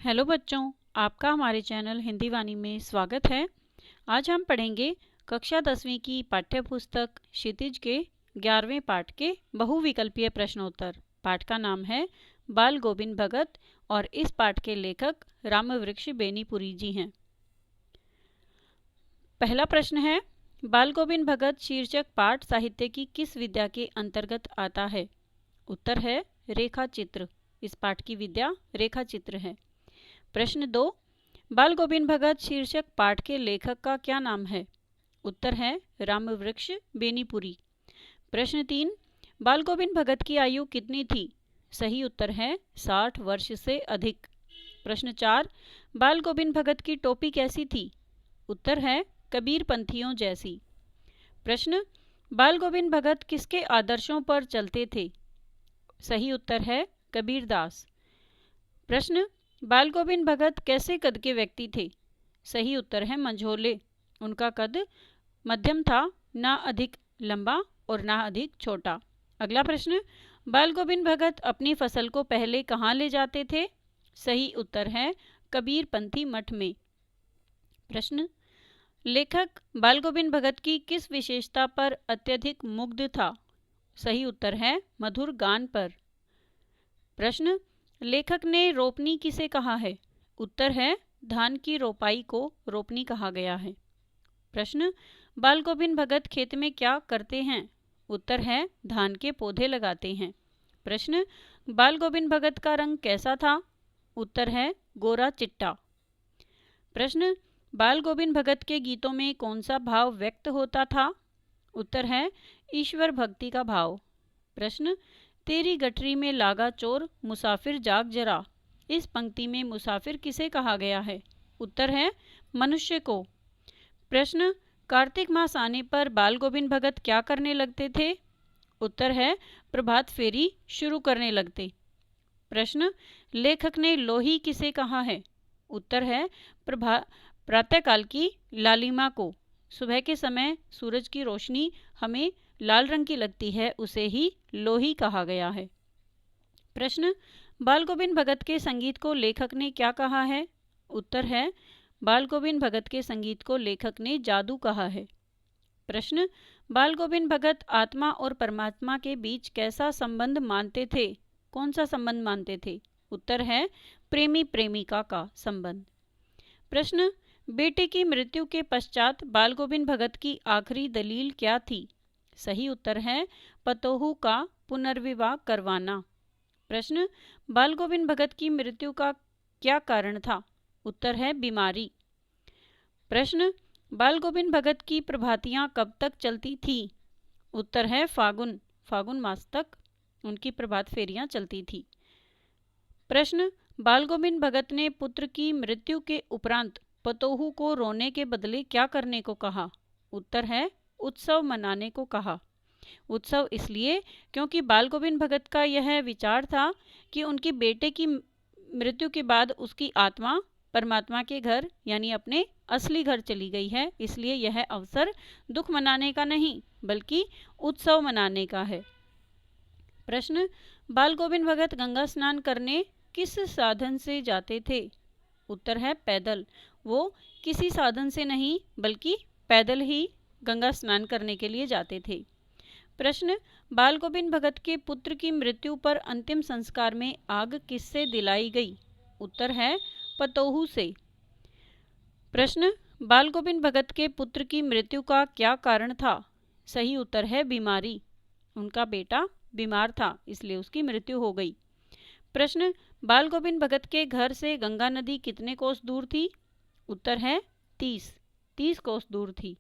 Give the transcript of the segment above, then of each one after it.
Hello बच्चों, आपका हमारे चैनल हिंदी वाणी में स्वागत है। आज हम पढ़ेंगे कक्षा 10वीं की पाठ्य पुस्तक क्षितिज के 11वें पाठ के बहुविकल्पीय प्रश्नोत्तर। पाठ का नाम है बाल गोविंद भगत और इस पाठ के लेखक रामवृक्ष बेनीपुरी जी हैं। पहला प्रश्न है, बाल गोविंद भगत शीर्षक पाठ साहित्य की किस विद्या के अंतर्गत आता है? उत्तर है रेखा चित्र। इस पाठ की विद्या रेखा चित्र है। प्रश्न 2, बाल गोविंद भगत शीर्षक पाठ के लेखक का क्या नाम है? उत्तर है रामवृक्ष बेनीपुरी। प्रश्न 3, बाल गोविंद भगत की आयु कितनी थी? सही उत्तर है 60 वर्ष से अधिक। प्रश्न 4, बाल गोविंद भगत की टोपी कैसी थी? उत्तर है कबीर पंथियों जैसी। प्रश्न, बाल गोविंद भगत किसके आदर्शों पर चलते थे? सही उत्तर है कबीरदास। प्रश्न, बाल गोविंद भगत कैसे कद के व्यक्ति थे? सही उत्तर है मंझोले। उनका कद मध्यम था, ना अधिक लंबा और ना अधिक छोटा। अगला प्रश्न, बाल गोविंद भगत अपनी फसल को पहले कहाँ ले जाते थे? सही उत्तर है कबीरपंथी मठ में। प्रश्न, लेखक बाल गोविंद भगत की किस विशेषता पर अत्यधिक मुग्ध था? सही उत्तर है मधुर गान पर। प्रश्न, लेखक ने रोपनी किसे कहा है? उत्तर है धान की रोपाई को रोपनी कहा गया है। प्रश्न, बाल गोविंद भगत खेत में क्या करते हैं? उत्तर है धान के पौधे लगाते हैं। प्रश्न, बाल गोविंद भगत का रंग कैसा था? उत्तर है गोरा चिट्टा। प्रश्न, बाल गोविंद भगत के गीतों में कौन सा भाव व्यक्त होता था? उत्तर है ईश्वर भक्ति का भाव। प्रश्न, तेरी गठरी में लागा चोर मुसाफिर जाग जरा। इस पंक्ति में मुसाफिर किसे कहा गया है? उत्तर है मनुष्य को। प्रश्न, कार्तिक मास आने पर बाल गोविंद भगत क्या करने लगते थे? उत्तर है प्रभात फेरी शुरू करने लगते। प्रश्न, लेखक ने लोही किसे कहा है? उत्तर है प्रातःकाल की लालिमा को। सुबह के समय सूरज की रोशनी हमें लाल रंग की लगती है, उसे ही लोही कहा गया है। प्रश्न, बाल गोविंद भगत के संगीत को लेखक ने क्या कहा है? उत्तर है बाल गोविंद भगत के संगीत को लेखक ने जादू कहा है। प्रश्न, बाल गोविंद भगत आत्मा और परमात्मा के बीच कैसा संबंध मानते थे? कौन सा संबंध मानते थे? उत्तर है प्रेमी प्रेमिका का संबंध। प्रश्न, बेटे की मृत्यु के पश्चात बाल गोविंद भगत की आखिरी दलील क्या थी? सही उत्तर है पतोहू का पुनर्विवाह करवाना। प्रश्न, बाल गोविंद भगत की मृत्यु का क्या कारण था? उत्तर है बीमारी। प्रश्न, बाल गोविंद भगत की प्रभातियां कब तक चलती थी? उत्तर है फागुन मास तक उनकी प्रभात फेरियां चलती थी। प्रश्न, बाल गोविंद भगत ने पुत्र की मृत्यु के उपरांत पतोहू को रोने के बदले क्या करने को कहा? उत्तर है उत्सव मनाने को कहा। उत्सव इसलिए क्योंकि बाल गोविंद भगत का यह विचार था कि उनकी बेटे की मृत्यु के बाद उसकी आत्मा परमात्मा के घर यानी अपने असली घर चली गई है, इसलिए यह अवसर दुख मनाने का नहीं बल्कि उत्सव मनाने का है। प्रश्न, बाल गोविंद भगत गंगा स्नान करने किस साधन से जाते थे? उत्तर है पैदल। वो किसी साधन से नहीं बल्कि पैदल ही गंगा स्नान करने के लिए जाते थे। प्रश्न, बाल गोविंद भगत के पुत्र की मृत्यु पर अंतिम संस्कार में आग किससे दिलाई गई? उत्तर है पतोहू से। प्रश्न, बाल गोविंद भगत के पुत्र की मृत्यु का क्या कारण था? सही उत्तर है बीमारी। उनका बेटा बीमार था इसलिए उसकी मृत्यु हो गई। प्रश्न, बाल गोविंद भगत के घर से गंगा नदी कितने कोस दूर थी? उत्तर है 30 कोस दूर थी।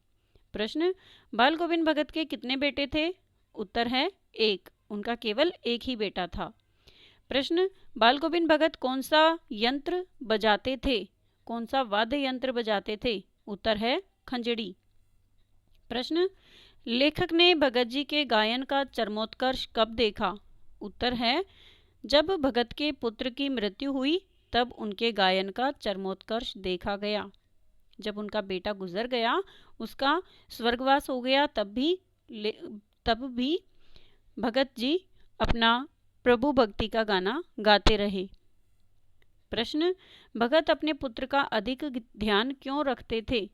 प्रश्न, बाल गोविंद भगत के कितने बेटे थे? उत्तर है 1, उनका केवल एक ही बेटा था। प्रश्न, बाल गोविंद भगत कौन सा यंत्र बजाते थे? कौन सा वाद्य यंत्र बजाते थे? उत्तर है खंजड़ी। प्रश्न, लेखक ने भगत जी के गायन का चरमोत्कर्ष कब देखा? उत्तर है जब भगत के पुत्र की मृत्यु हुई तब उनके गायन का चरमोत्कर्ष देखा गया। जब उनका बेटा गुजर गया, उसका स्वर्गवास हो गया, तब भी भगत जी अपना प्रभु भक्ति का गाना गाते रहे। प्रश्न, भगत अपने पुत्र का अधिक ध्यान क्यों रखते थे?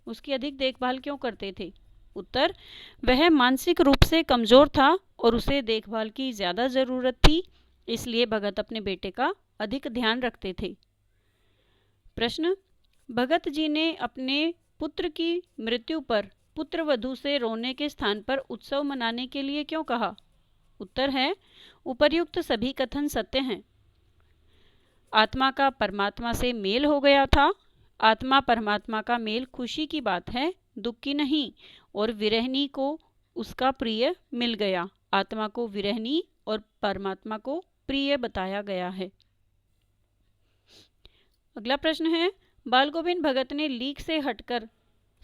उसकी अधिक देखभाल क्यों करते थे? उत्तर, वह मानसिक रूप से कमजोर था और उसे देखभाल की ज्यादा जरूरत थी, इसलिए भगत अपने बेटे का अधिक ध्यान रखते थे। प्रश्न, भगत जी ने अपने पुत्र की मृत्यु पर पुत्र वधू से रोने के स्थान पर उत्सव मनाने के लिए क्यों कहा? उत्तर है, उपर्युक्त सभी कथन सत्य हैं। आत्मा का परमात्मा से मेल हो गया था। आत्मा परमात्मा का मेल खुशी की बात है, दुख की नहीं, और विरहनी को उसका प्रिय मिल गया। आत्मा को विरहनी और परमात्मा को प्रिय बताया गया है। अगला प्रश्न है, बाल गोविंद भगत ने लीक से हटकर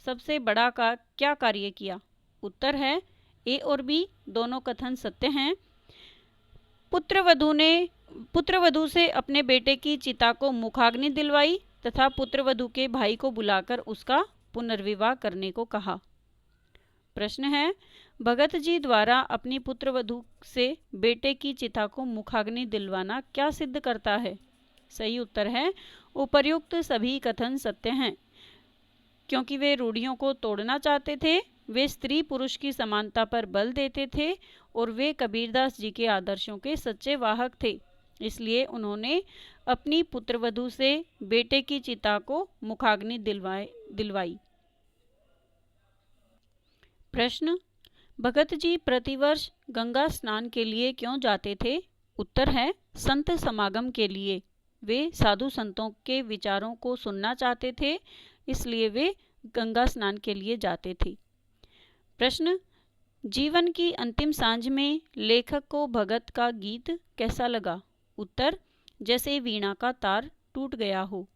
सबसे बड़ा का क्या कार्य किया? उत्तर है, ए और बी दोनों कथन सत्य हैं। पुत्रवधू से अपने बेटे की चिता को मुखाग्नि दिलवाई तथा पुत्रवधू के भाई को बुलाकर उसका पुनर्विवाह करने को कहा। प्रश्न है, भगत जी द्वारा अपनी पुत्रवधू से बेटे की चिता को मुखाग्नि दिलवाना क्या सिद्ध करता है? सही उत्तर है, उपर्युक्त सभी कथन सत्य हैं। क्योंकि वे रूढ़ियों को तोड़ना चाहते थे, वे स्त्री पुरुष की समानता पर बल देते थे और वे कबीरदास जी के आदर्शों के सच्चे वाहक थे, इसलिए उन्होंने अपनी पुत्रवधू से बेटे की चिता को मुखाग्नि दिलवाई। प्रश्न, भगत जी प्रतिवर्ष गंगा स्नान के लिए क्यों जाते थे? उत्तर है, संत समागम के लिए। वे साधु संतों के विचारों को सुनना चाहते थे, इसलिए वे गंगा स्नान के लिए जाते थे। प्रश्न, जीवन की अंतिम सांझ में लेखक को भगत का गीत कैसा लगा? उत्तर, जैसे वीणा का तार टूट गया हो।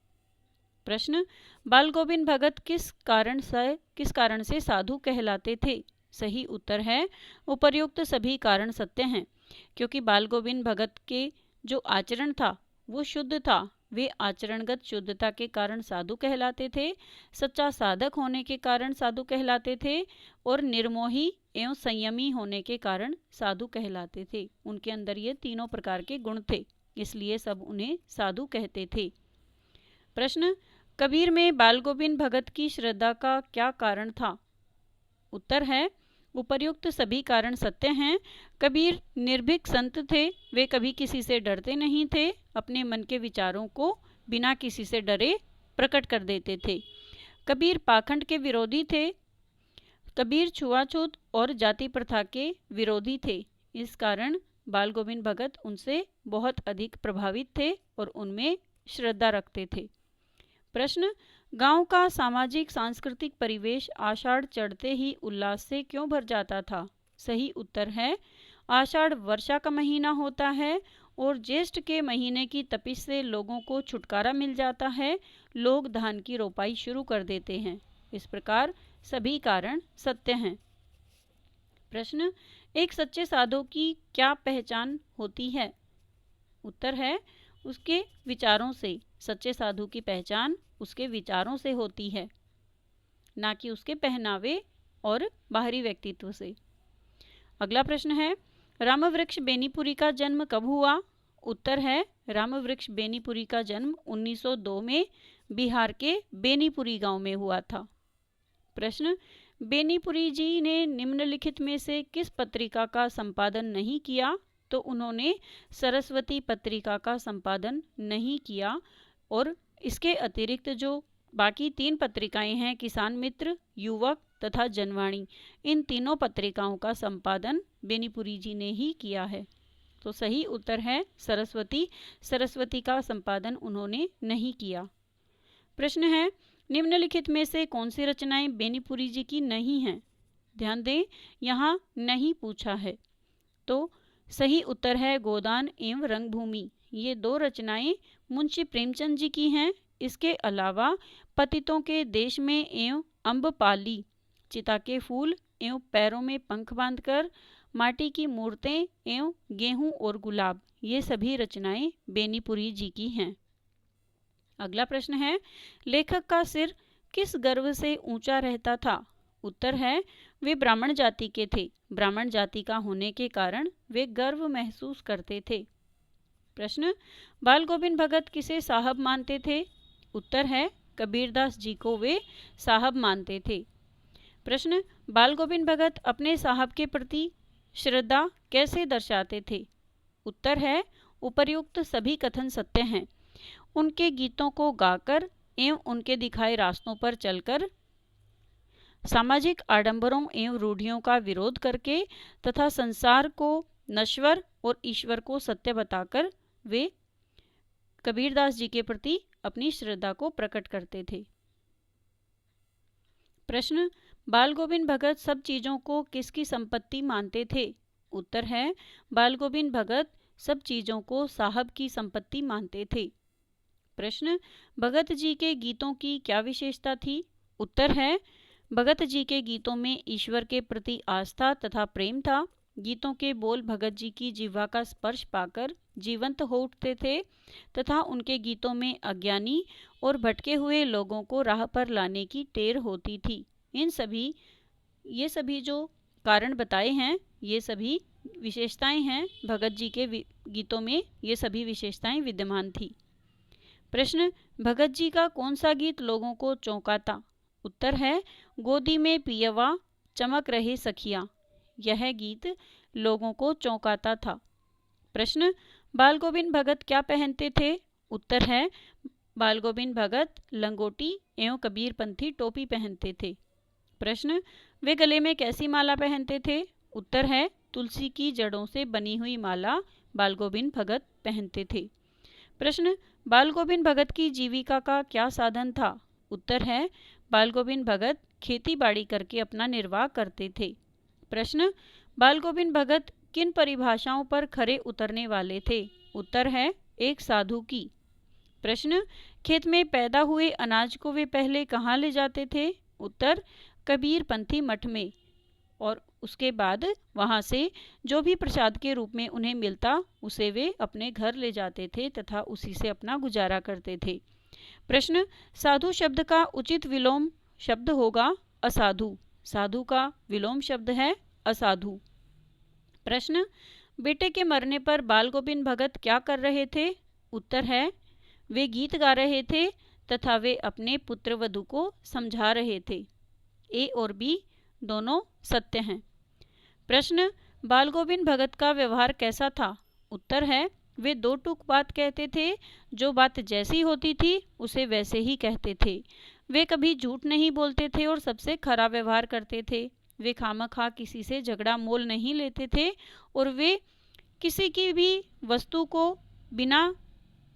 प्रश्न, बाल गोविंद भगत किस कारण से साधु कहलाते थे? सही उत्तर है, उपर्युक्त सभी कारण सत्य हैं। क्योंकि बाल गोविंद भगत के जो आचरण था वो शुद्ध था, वे आचरणगत शुद्धता के कारण साधु कहलाते थे, सच्चा साधक होने के कारण साधु कहलाते थे और निर्मोही एवं संयमी होने के कारण साधु कहलाते थे। उनके अंदर ये तीनों प्रकार के गुण थे, इसलिए सब उन्हें साधु कहते थे। प्रश्न, कबीर में बाल गोविंद भगत की श्रद्धा का क्या कारण था? उत्तर है, उपर्युक्त सभी कारण सत्य हैं। कबीर निर्भीक संत थे, वे कभी किसी से डरते नहीं थे, अपने मन के विचारों को बिना किसी से डरे प्रकट कर देते थे। कबीर पाखंड के विरोधी थे। कबीर छुआछूत और जाति प्रथा के विरोधी थे। इस कारण बाल गोविंद भगत उनसे बहुत अधिक प्रभावित थे और उनमें श्रद्धा रखते थे। प्रश्न, गांव का सामाजिक सांस्कृतिक परिवेश आषाढ़ चढ़ते ही उल्लास से क्यों भर जाता था? सही उत्तर है, आषाढ़ वर्षा का महीना होता है और ज्येष्ठ के महीने की तपिश से लोगों को छुटकारा मिल जाता है। लोग धान की रोपाई शुरू कर देते हैं। इस प्रकार सभी कारण सत्य हैं। प्रश्न, एक सच्चे साधु की क्या पहचान होती है? उत्तर है, उसके विचारों से। सच्चे साधु की पहचान उसके विचारों से होती है, ना कि उसके पहनावे और बाहरी व्यक्तित्व से। अगला प्रश्न है, रामवृक्ष बेनीपुरी का जन्म कब हुआ? उत्तर है, रामवृक्ष बेनीपुरी का जन्म 1902 में बिहार के बेनीपुरी गांव में हुआ था। प्रश्न, बेनीपुरी जी ने निम्नलिखित में से किस पत्रिका का संपादन नहीं किया? तो उन्होंने सरस्वती पत्रिका का संपादन नहीं किया और इसके अतिरिक्त जो बाकी 3 पत्रिकाएं हैं, किसान मित्र, युवक तथा जनवाणी, इन तीनों पत्रिकाओं का संपादन बेनीपुरी जी ने ही किया है। तो सही उत्तर है सरस्वती का संपादन उन्होंने नहीं किया। प्रश्न है, निम्नलिखित में से कौन सी रचनाएं बेनीपुरी जी की नहीं हैं? ध्यान दें, यहाँ नहीं पूछा है। तो सही उत्तर है गोदान एवं रंगभूमि। ये 2 रचनाएं मुंशी प्रेमचंद जी की हैं। इसके अलावा पतितों के देश में एवं अम्बपाली, चिता के फूल एवं पैरों में पंख बांधकर, माटी की मूर्तें एवं गेहूं और गुलाब, ये सभी रचनाएं बेनीपुरी जी की हैं। अगला प्रश्न है, लेखक का सिर किस गर्व से ऊंचा रहता था? उत्तर है, वे ब्राह्मण जाति के थे। ब्राह्मण जाति का होने के कारण वे गर्व महसूस करते थे। प्रश्न, बाल गोविंद भगत किसे साहब मानते थे? उत्तर है कबीरदास जी को वे साहब मानते थे। प्रश्न, बाल गोविंद भगत अपने साहब के प्रति श्रद्धा कैसे दर्शाते थे? उत्तर है उपर्युक्त सभी कथन सत्य हैं। उनके गीतों को गाकर एवं उनके दिखाए रास्तों पर चलकर, सामाजिक आडंबरों एवं रूढ़ियों का विरोध करके तथा संसार को नश्वर और ईश्वर को सत्य बताकर वे कबीरदास जी के प्रति अपनी श्रद्धा को प्रकट करते थे। प्रश्न, बाल गोविंद भगत सब चीजों को किसकी संपत्ति मानते थे? उत्तर है बाल गोविंद भगत सब चीजों को साहब की संपत्ति मानते थे। प्रश्न, भगत जी के गीतों की क्या विशेषता थी? उत्तर है भगत जी के गीतों में ईश्वर के प्रति आस्था तथा प्रेम था। गीतों के बोल भगत जी की जिह्वा का स्पर्श पाकर जीवंत हो उठते थे तथा उनके गीतों में अज्ञानी और भटके हुए लोगों को राह पर लाने की टेर होती थी। ये सभी जो कारण बताए हैं, ये सभी विशेषताएं हैं भगत जी के गीतों में, ये सभी विशेषताएं विद्यमान थी। प्रश्न, भगत जी का कौन सा गीत लोगों को चौंकाता? उत्तर है गोदी में पियवा चमक रहे सखिया। यह गीत लोगों को चौंकाता था। प्रश्न, बाल गोविंद भगत क्या पहनते थे? उत्तर है बाल गोविंद भगत लंगोटी एवं कबीरपंथी टोपी पहनते थे। प्रश्न, वे गले में कैसी माला पहनते थे? उत्तर है तुलसी की जड़ों से बनी हुई माला बाल गोविंद भगत पहनते थे। प्रश्न, बाल गोविंद भगत की जीविका का क्या साधन था? उत्तर है बाल गोविंद भगत खेती बाड़ी करके अपना निर्वाह करते थे। प्रश्न, बाल गोविंद भगत किन परिभाषाओं पर खरे उतरने वाले थे? उत्तर है एक साधु की। प्रश्न, खेत में पैदा हुए अनाज को वे पहले कहाँ ले जाते थे? उत्तर कबीरपंथी मठ में, और उसके बाद वहाँ से जो भी प्रसाद के रूप में उन्हें मिलता उसे वे अपने घर ले जाते थे तथा उसी से अपना गुजारा करते थे। प्रश्न, साधु शब्द का उचित विलोम शब्द होगा असाधु। साधु का विलोम शब्द है असाधु। प्रश्न, बेटे के मरने पर बाल गोविंद भगत क्या कर रहे थे? उत्तर है वे गीत गा रहे थे तथा वे अपने पुत्र वधू को समझा रहे थे। ए और बी दोनों सत्य हैं। प्रश्न, बाल गोविंद भगत का व्यवहार कैसा था? उत्तर है वे दो टूक बात कहते थे। जो बात जैसी होती थी उसे वैसे ही कहते थे। वे कभी झूठ नहीं बोलते थे और सबसे खरा व्यवहार करते थे। वे खामखा किसी से झगड़ा मोल नहीं लेते थे और वे किसी की भी वस्तु को बिना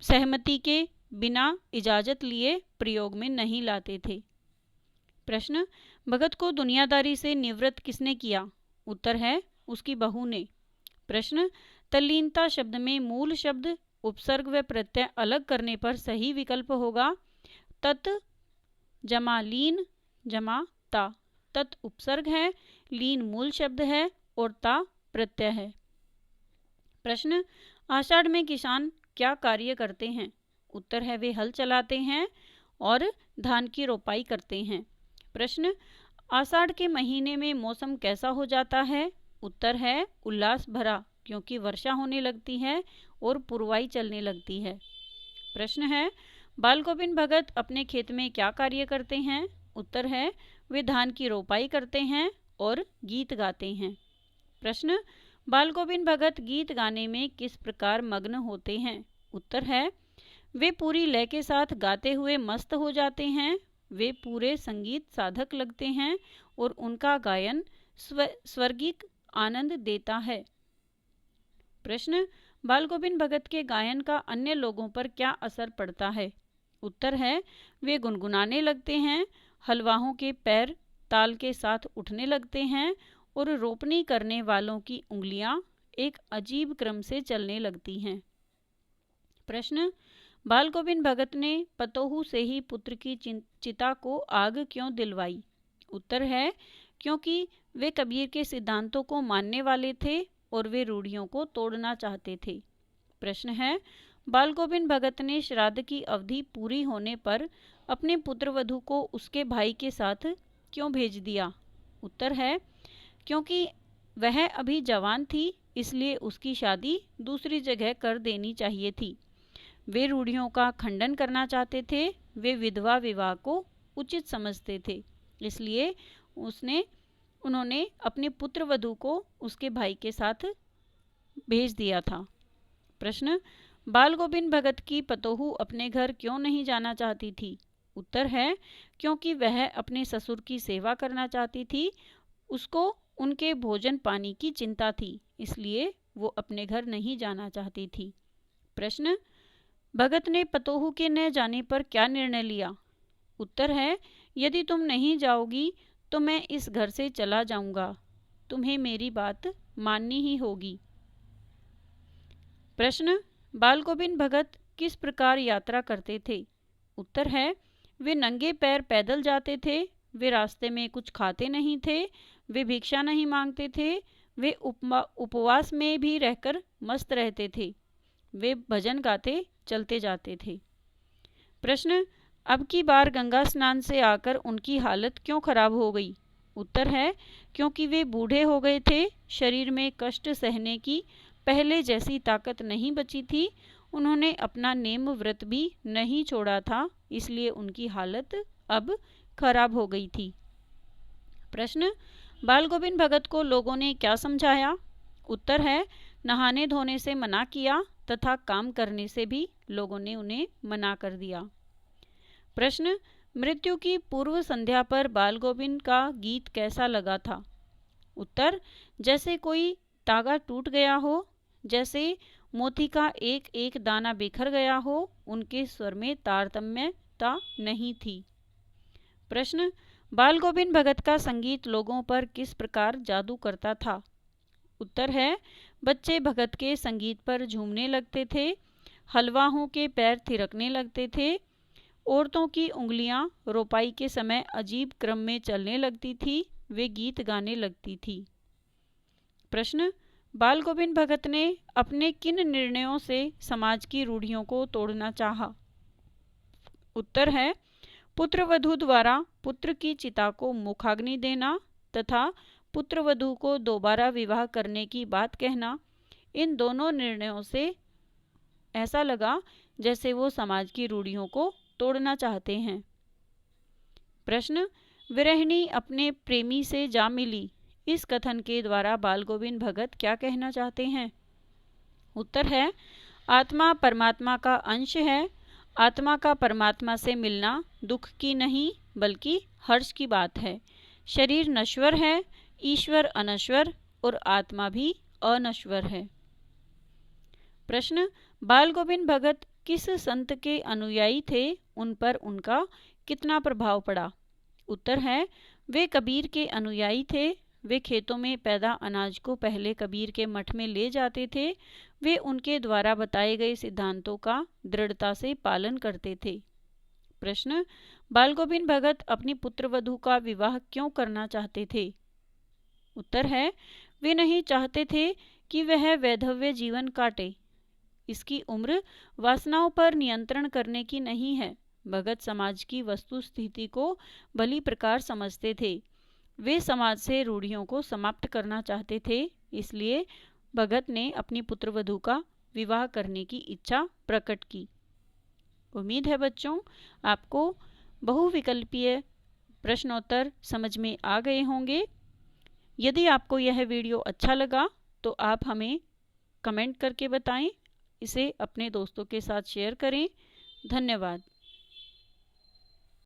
सहमति के, बिना इजाजत लिए प्रयोग में नहीं लाते थे। प्रश्न, भगत को दुनियादारी से निवृत्त किसने किया? उत्तर है उसकी बहू ने। प्रश्न, तल्लीनता शब्द में मूल शब्द उपसर्ग व प्रत्यय अलग करने पर सही विकल्प होगा तत् जमा लीन जमा ता। तत् उपसर्ग है, लीन मूल शब्द है और ता प्रत्यय है। प्रश्न, आषाढ़ में किसान क्या कार्य करते हैं? उत्तर है वे हल चलाते हैं और धान की रोपाई करते हैं। प्रश्न, आषाढ़ के महीने में मौसम कैसा हो जाता है? उत्तर है उल्लास भरा, क्योंकि वर्षा होने लगती है और पुरवाई चलने लगती है। प्रश्न है, बाल गोविंद भगत अपने खेत में क्या कार्य करते हैं? उत्तर है वे धान की रोपाई करते हैं और गीत गाते हैं। प्रश्न, बाल गोविंद भगत गीत गाने में किस प्रकार मग्न होते हैं? उत्तर है वे पूरी लय के साथ गाते हुए मस्त हो जाते हैं। वे पूरे संगीत साधक लगते हैं और उनका गायन स्वर्गिक आनंद देता है। प्रश्न, बाल गोविंद भगत के गायन का अन्य लोगों पर क्या असर पड़ता है? उत्तर है वे गुनगुनाने लगते हैं, हलवाहों के पैर ताल के साथ उठने लगते हैं और रोपनी करने वालों की उंगलियां एक अजीब क्रम से चलने लगती हैं। प्रश्न, बाल गोविंद भगत ने पतोहू से ही पुत्र की चिता को आग क्यों दिलवाई? उत्तर है क्योंकि वे कबीर के सिद्धांतों को मानने वाले थे और वे रूढ़ियों को तोड़ना चाहते थे। प्रश्न है, बाल गोविंद भगत ने श्राद्ध की अवधि पूरी होने पर अपने पुत्र वधू को उसके भाई के साथ क्यों भेज दिया? उत्तर है क्योंकि वह अभी जवान थी इसलिए उसकी शादी दूसरी जगह कर देनी चाहिए थी। वे रूढ़ियों का खंडन करना चाहते थे। वे विधवा विवाह को उचित समझते थे, इसलिए उन्होंने अपने पुत्र वधू को उसके भाई के साथ भेज दिया था। प्रश्न, बाल गोविंद भगत की पतोहू अपने घर क्यों नहीं जाना चाहती थी? उत्तर है, क्योंकि वह अपने ससुर की सेवा करना चाहती थी। उसको उनके भोजन पानी की चिंता थी, इसलिए वो अपने घर नहीं जाना चाहती थी। प्रश्न, भगत ने पतोहू के न जाने पर क्या निर्णय लिया? उत्तर है, यदि तुम नहीं जाओगी तो मैं इस घर से चला जाऊंगा। तुम्हें मेरी बात माननी ही होगी। प्रश्न, बाल गोविंद भगत किस प्रकार यात्रा करते थे? उत्तर है, वे नंगे पैर पैदल जाते थे। वे रास्ते में कुछ खाते नहीं थे। वे भिक्षा नहीं मांगते थे। वे उपवास में भी रहकर मस्त रहते थे। वे भजन गाते चलते जाते थे। प्रश्न, अब की बार गंगा स्नान से आकर उनकी हालत क्यों खराब हो गई? उत्तर है, क्योंकि वे बूढ़े हो गए थे। शरीर में कष्ट सहने की पहले जैसी ताकत नहीं बची थी। उन्होंने अपना नेम व्रत भी नहीं छोड़ा था, इसलिए उनकी हालत अब खराब हो गई थी। प्रश्न, बाल गोविंद भगत को लोगों ने क्या समझाया? उत्तर है, नहाने धोने से मना किया तथा काम करने से भी लोगों ने उन्हें मना कर दिया। प्रश्न, मृत्यु की पूर्व संध्या पर बाल गोविंद का गीत कैसा लगा था? उत्तर, जैसे कोई तागा टूट गया हो, जैसे मोती का एक एक दाना बिखर गया हो। उनके स्वर में तारतम्यता नहीं थी। प्रश्न, बाल गोविंद भगत का संगीत लोगों पर किस प्रकार जादू करता था? उत्तर है, बच्चे भगत के संगीत पर झूमने लगते थे। हलवाहों के पैर थिरकने लगते थे। औरतों की उंगलियां रोपाई के समय अजीब क्रम में चलने लगती थी। वे गीत गाने लगती थी। प्रश्न, बाल गोविंद भगत ने अपने किन निर्णयों से समाज की रूढ़ियों को तोड़ना चाहा? उत्तर है, पुत्र वधू द्वारा पुत्र की चिता को मुखाग्नि देना तथा पुत्र वधू को दोबारा विवाह करने की बात कहना। इन दोनों निर्णयों से ऐसा लगा जैसे वो समाज की रूढ़ियों को तोड़ना चाहते हैं। प्रश्न, विरहिणी अपने प्रेमी से जा मिली। इस कथन के द्वारा बाल गोविंद भगत क्या कहना चाहते हैं? उत्तर है, आत्मा परमात्मा का अंश है। आत्मा का परमात्मा से मिलना दुख की नहीं बल्कि हर्ष की बात है। शरीर नश्वर है, ईश्वर अनश्वर और आत्मा भी अनश्वर है। प्रश्न, बाल गोविंद भगत किस संत के अनुयायी थे? उन पर उनका कितना प्रभाव पड़ा? उत्तर है, वे कबीर के अनुयायी थे। वे खेतों में पैदा अनाज को पहले कबीर के मठ में ले जाते थे। वे उनके द्वारा बताए गए सिद्धांतों का दृढ़ता से पालन करते थे। प्रश्न, बाल गोविंद भगत अपनी पुत्र वधू का विवाह क्यों करना चाहते थे? उत्तर है, वे नहीं चाहते थे कि वह वैधव्य जीवन काटे। इसकी उम्र वासनाओं पर नियंत्रण करने की नहीं है। भगत समाज की वस्तु स्थिति को भली प्रकार समझते थे। वे समाज से रूढ़ियों को समाप्त करना चाहते थे, इसलिए भगत ने अपनी पुत्रवधू का विवाह करने की इच्छा प्रकट की। उम्मीद है बच्चों आपको बहुविकल्पीय प्रश्नोत्तर समझ में आ गए होंगे। यदि आपको यह वीडियो अच्छा लगा तो आप हमें कमेंट करके बताएं। इसे अपने दोस्तों के साथ शेयर करें। धन्यवाद।